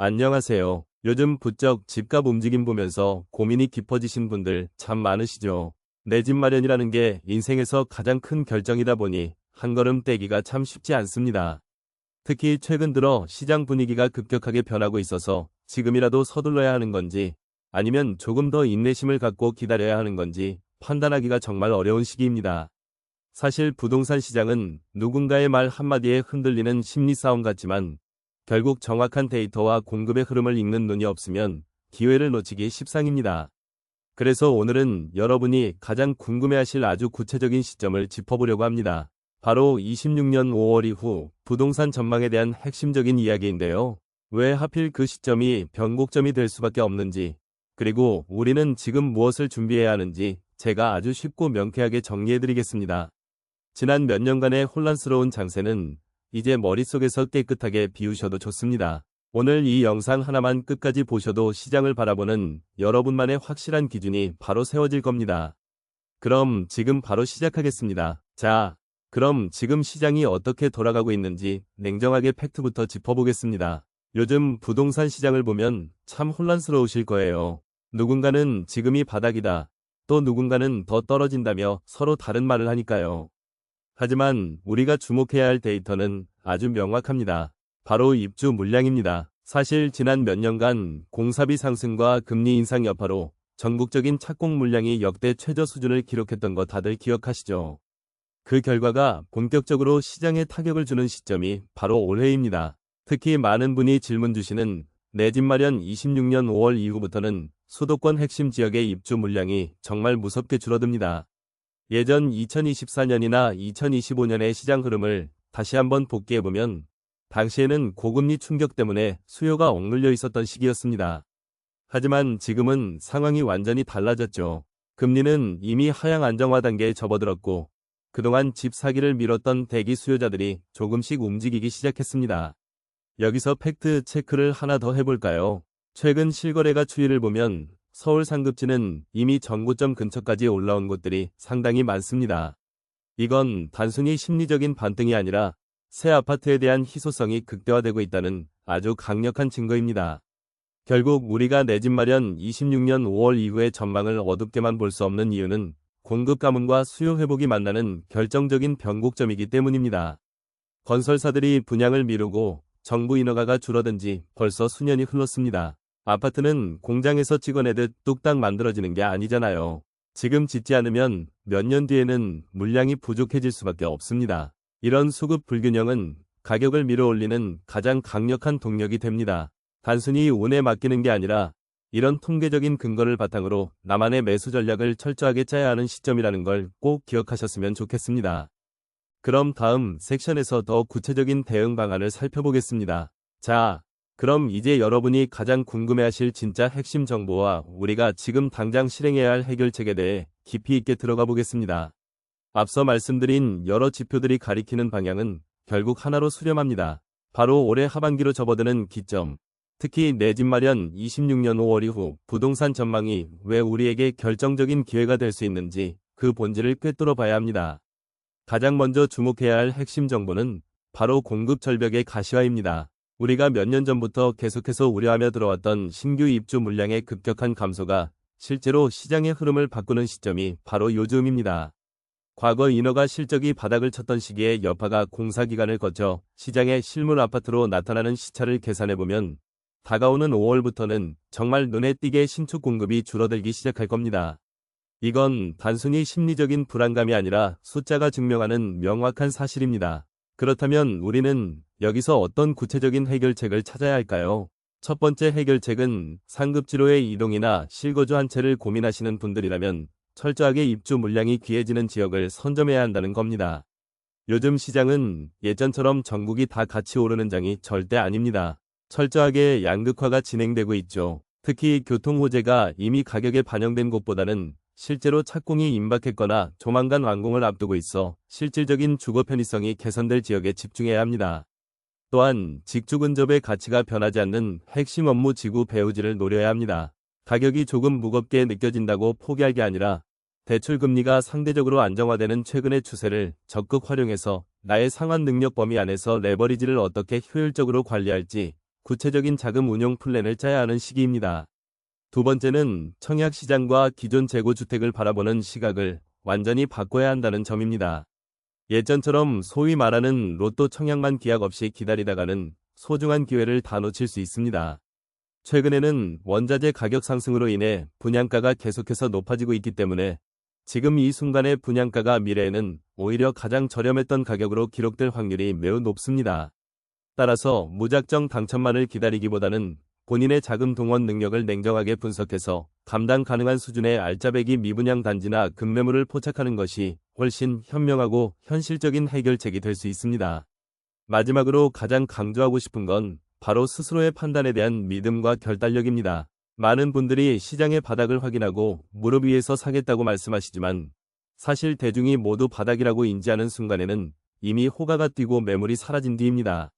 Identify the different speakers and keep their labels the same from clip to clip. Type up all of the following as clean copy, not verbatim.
Speaker 1: 안녕하세요. 요즘 부쩍 집값 움직임 보면서 고민이 깊어지신 분들 참 많으시죠? 내 집 마련이라는 게 인생에서 가장 큰 결정이다 보니 한 걸음 떼기가 참 쉽지 않습니다. 특히 최근 들어 시장 분위기가 급격하게 변하고 있어서 지금이라도 서둘러야 하는 건지 아니면 조금 더 인내심을 갖고 기다려야 하는 건지 판단하기가 정말 어려운 시기입니다. 사실 부동산 시장은 누군가의 말 한마디에 흔들리는 심리 싸움 같지만 결국 정확한 데이터와 공급의 흐름을 읽는 눈이 없으면 기회를 놓치기 십상입니다. 그래서 오늘은 여러분이 가장 궁금해하실 아주 구체적인 시점을 짚어보려고 합니다. 바로 26년 5월 이후 부동산 전망에 대한 핵심적인 이야기인데요. 왜 하필 그 시점이 변곡점이 될 수밖에 없는지, 그리고 우리는 지금 무엇을 준비해야 하는지 제가 아주 쉽고 명쾌하게 정리해드리겠습니다. 지난 몇 년간의 혼란스러운 장세는 이제 머릿속에서 깨끗하게 비우셔도 좋습니다. 오늘 이 영상 하나만 끝까지 보셔도 시장을 바라보는 여러분만의 확실한 기준이 바로 세워질 겁니다. 그럼 지금 바로 시작하겠습니다. 자, 그럼 지금 시장이 어떻게 돌아가고 있는지 냉정하게 팩트부터 짚어보겠습니다. 요즘 부동산 시장을 보면 참 혼란스러우실 거예요. 누군가는 지금이 바닥이다, 또 누군가는 더 떨어진다며 서로 다른 말을 하니까요. 하지만 우리가 주목해야 할 데이터는 아주 명확합니다. 바로 입주 물량입니다. 사실 지난 몇 년간 공사비 상승과 금리 인상 여파로 전국적인 착공 물량이 역대 최저 수준을 기록했던 거 다들 기억하시죠? 그 결과가 본격적으로 시장에 타격을 주는 시점이 바로 올해입니다. 특히 많은 분이 질문 주시는 내 집 마련 26년 5월 이후부터는 수도권 핵심 지역의 입주 물량이 정말 무섭게 줄어듭니다. 예전 2024년이나 2025년의 시장 흐름을 다시 한번 복기해보면 당시에는 고금리 충격 때문에 수요가 억눌려 있었던 시기였습니다. 하지만 지금은 상황이 완전히 달라졌죠. 금리는 이미 하향 안정화 단계에 접어들었고 그동안 집 사기를 미뤘던 대기 수요자들이 조금씩 움직이기 시작했습니다. 여기서 팩트 체크를 하나 더 해볼까요? 최근 실거래가 추이를 보면 서울 상급지는 이미 전고점 근처까지 올라온 곳들이 상당히 많습니다. 이건 단순히 심리적인 반등이 아니라 새 아파트에 대한 희소성이 극대화되고 있다는 아주 강력한 증거입니다. 결국 우리가 내 집 마련 26년 5월 이후의 전망을 어둡게만 볼 수 없는 이유는 공급 가문과 수요 회복이 만나는 결정적인 변곡점이기 때문입니다. 건설사들이 분양을 미루고 정부 인허가가 줄어든 지 벌써 수년이 흘렀습니다. 아파트는 공장에서 찍어내듯 뚝딱 만들어지는 게 아니잖아요. 지금 짓지 않으면 몇 년 뒤에는 물량이 부족해질 수밖에 없습니다. 이런 수급 불균형은 가격을 밀어올리는 가장 강력한 동력이 됩니다. 단순히 운에 맡기는 게 아니라 이런 통계적인 근거를 바탕으로 나만의 매수 전략을 철저하게 짜야 하는 시점이라는 걸 꼭 기억하셨으면 좋겠습니다. 그럼 다음 섹션에서 더 구체적인 대응 방안을 살펴보겠습니다. 자, 그럼 이제 여러분이 가장 궁금해하실 진짜 핵심 정보와 우리가 지금 당장 실행해야 할 해결책에 대해 깊이 있게 들어가 보겠습니다. 앞서 말씀드린 여러 지표들이 가리키는 방향은 결국 하나로 수렴합니다. 바로 올해 하반기로 접어드는 기점. 특히 내 집 마련 26년 5월 이후 부동산 전망이 왜 우리에게 결정적인 기회가 될 수 있는지 그 본질을 꿰뚫어 봐야 합니다. 가장 먼저 주목해야 할 핵심 정보는 바로 공급 절벽의 가시화입니다. 우리가 몇 년 전부터 계속해서 우려하며 들어왔던 신규 입주 물량의 급격한 감소가 실제로 시장의 흐름을 바꾸는 시점이 바로 요즘입니다. 과거 인허가 실적이 바닥을 쳤던 시기에 여파가 공사기간을 거쳐 시장의 실물 아파트로 나타나는 시차를 계산해보면 다가오는 5월부터는 정말 눈에 띄게 신축 공급이 줄어들기 시작할 겁니다. 이건 단순히 심리적인 불안감이 아니라 숫자가 증명하는 명확한 사실입니다. 그렇다면 우리는 여기서 어떤 구체적인 해결책을 찾아야 할까요? 첫 번째 해결책은 상급지로의 이동이나 실거주 한 채를 고민하시는 분들이라면 철저하게 입주 물량이 귀해지는 지역을 선점해야 한다는 겁니다. 요즘 시장은 예전처럼 전국이 다 같이 오르는 장이 절대 아닙니다. 철저하게 양극화가 진행되고 있죠. 특히 교통호재가 이미 가격에 반영된 곳보다는 실제로 착공이 임박했거나 조만간 완공을 앞두고 있어 실질적인 주거 편의성이 개선될 지역에 집중해야 합니다. 또한 직주 근접의 가치가 변하지 않는 핵심 업무 지구 배우지를 노려야 합니다. 가격이 조금 무겁게 느껴진다고 포기할 게 아니라 대출 금리가 상대적으로 안정화되는 최근의 추세를 적극 활용해서 나의 상환 능력 범위 안에서 레버리지를 어떻게 효율적으로 관리할지 구체적인 자금 운용 플랜을 짜야 하는 시기입니다. 두 번째는 청약 시장과 기존 재고주택을 바라보는 시각을 완전히 바꿔야 한다는 점입니다. 예전처럼 소위 말하는 로또 청약만 기약 없이 기다리다가는 소중한 기회를 다 놓칠 수 있습니다. 최근에는 원자재 가격 상승으로 인해 분양가가 계속해서 높아지고 있기 때문에 지금 이 순간의 분양가가 미래에는 오히려 가장 저렴했던 가격으로 기록될 확률이 매우 높습니다. 따라서 무작정 당첨만을 기다리기보다는 본인의 자금 동원 능력을 냉정하게 분석해서 감당 가능한 수준의 알짜배기 미분양 단지나 급매물을 포착하는 것이 훨씬 현명하고 현실적인 해결책이 될 수 있습니다. 마지막으로 가장 강조하고 싶은 건 바로 스스로의 판단에 대한 믿음과 결단력입니다. 많은 분들이 시장의 바닥을 확인하고 무릎 위에서 사겠다고 말씀하시지만 사실 대중이 모두 바닥이라고 인지하는 순간에는 이미 호가가 뛰고 매물이 사라진 뒤입니다.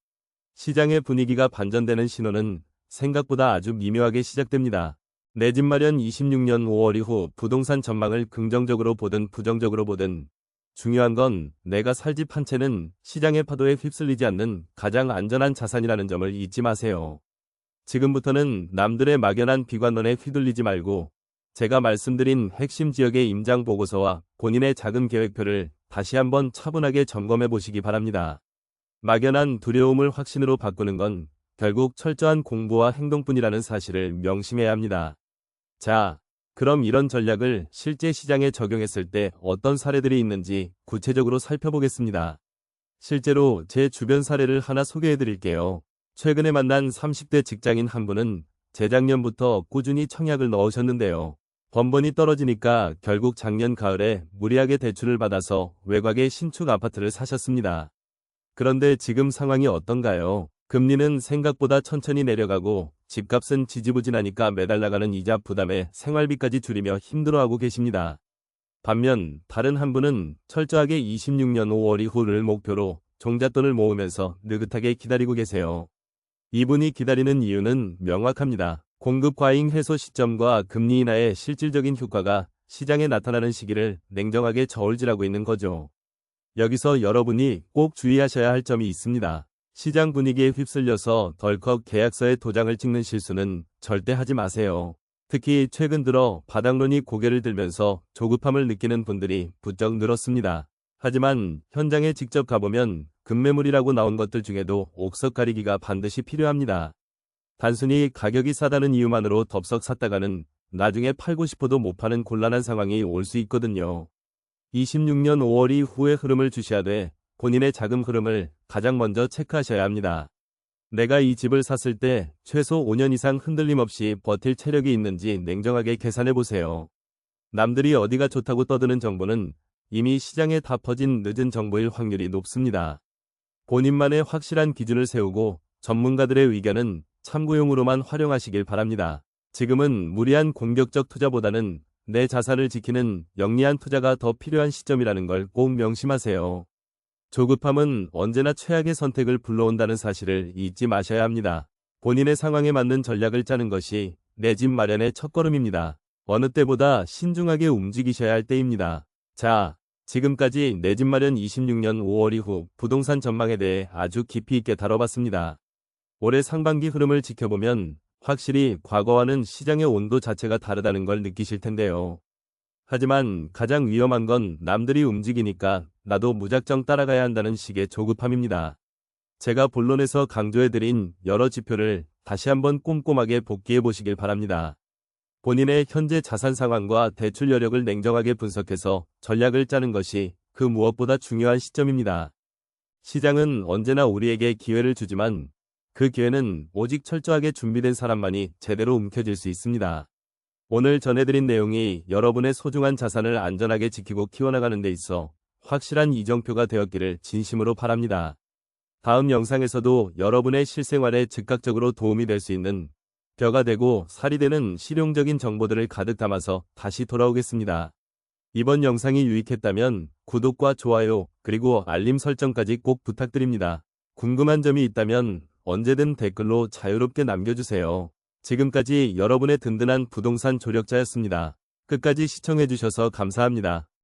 Speaker 1: 시장의 분위기가 반전되는 신호는 생각보다 아주 미묘하게 시작됩니다. 내 집 마련 26년 5월 이후 부동산 전망을 긍정적으로 보든 부정적으로 보든 중요한 건 내가 살 집 한 채는 시장의 파도에 휩쓸리지 않는 가장 안전한 자산이라는 점을 잊지 마세요. 지금부터는 남들의 막연한 비관론에 휘둘리지 말고 제가 말씀드린 핵심 지역의 임장 보고서와 본인의 자금 계획표를 다시 한번 차분하게 점검해 보시기 바랍니다. 막연한 두려움을 확신으로 바꾸는 건 결국 철저한 공부와 행동뿐이라는 사실을 명심해야 합니다. 자, 그럼 이런 전략을 실제 시장에 적용했을 때 어떤 사례들이 있는지 구체적으로 살펴보겠습니다. 실제로 제 주변 사례를 하나 소개해 드릴게요. 최근에 만난 30대 직장인 한 분은 재작년부터 꾸준히 청약을 넣으셨는데요. 번번이 떨어지니까 결국 작년 가을에 무리하게 대출을 받아서 외곽의 신축 아파트를 사셨습니다. 그런데 지금 상황이 어떤가요? 금리는 생각보다 천천히 내려가고 집값은 지지부진하니까 매달 나가는 이자 부담에 생활비까지 줄이며 힘들어하고 계십니다. 반면 다른 한 분은 철저하게 26년 5월 이후를 목표로 종잣돈을 모으면서 느긋하게 기다리고 계세요. 이분이 기다리는 이유는 명확합니다. 공급 과잉 해소 시점과 금리 인하의 실질적인 효과가 시장에 나타나는 시기를 냉정하게 저울질하고 있는 거죠. 여기서 여러분이 꼭 주의하셔야 할 점이 있습니다. 시장 분위기에 휩쓸려서 덜컥 계약서에 도장을 찍는 실수는 절대 하지 마세요. 특히 최근 들어 바닥론이 고개를 들면서 조급함을 느끼는 분들이 부쩍 늘었습니다. 하지만 현장에 직접 가보면 급매물이라고 나온 것들 중에도 옥석 가리기가 반드시 필요합니다. 단순히 가격이 싸다는 이유만으로 덥석 샀다가는 나중에 팔고 싶어도 못 파는 곤란한 상황이 올 수 있거든요. 26년 5월 이후의 흐름을 주시하되 본인의 자금 흐름을 가장 먼저 체크하셔야 합니다. 내가 이 집을 샀을 때 최소 5년 이상 흔들림 없이 버틸 체력이 있는지 냉정하게 계산해 보세요. 남들이 어디가 좋다고 떠드는 정보는 이미 시장에 다 퍼진 늦은 정보일 확률이 높습니다. 본인만의 확실한 기준을 세우고 전문가들의 의견은 참고용으로만 활용하시길 바랍니다. 지금은 무리한 공격적 투자보다는 내 자산을 지키는 영리한 투자가 더 필요한 시점이라는 걸 꼭 명심하세요. 조급함은 언제나 최악의 선택을 불러온다는 사실을 잊지 마셔야 합니다. 본인의 상황에 맞는 전략을 짜는 것이 내 집 마련의 첫걸음입니다. 어느 때보다 신중하게 움직이셔야 할 때입니다. 자, 지금까지 내 집 마련 26년 5월 이후 부동산 전망에 대해 아주 깊이 있게 다뤄봤습니다. 올해 상반기 흐름을 지켜보면 확실히 과거와는 시장의 온도 자체가 다르다는 걸 느끼실 텐데요. 하지만 가장 위험한 건 남들이 움직이니까 나도 무작정 따라가야 한다는 식의 조급함입니다. 제가 본론에서 강조해드린 여러 지표를 다시 한번 꼼꼼하게 복기해 보시길 바랍니다. 본인의 현재 자산 상황과 대출 여력을 냉정하게 분석해서 전략을 짜는 것이 그 무엇보다 중요한 시점입니다. 시장은 언제나 우리에게 기회를 주지만 그 기회는 오직 철저하게 준비된 사람만이 제대로 움켜쥘 수 있습니다. 오늘 전해드린 내용이 여러분의 소중한 자산을 안전하게 지키고 키워나가는 데 있어 확실한 이정표가 되었기를 진심으로 바랍니다. 다음 영상에서도 여러분의 실생활에 즉각적으로 도움이 될 수 있는 벼가 되고 살이 되는 실용적인 정보들을 가득 담아서 다시 돌아오겠습니다. 이번 영상이 유익했다면 구독과 좋아요 그리고 알림 설정까지 꼭 부탁드립니다. 궁금한 점이 있다면 언제든 댓글로 자유롭게 남겨주세요. 지금까지 여러분의 든든한 부동산 조력자였습니다. 끝까지 시청해주셔서 감사합니다.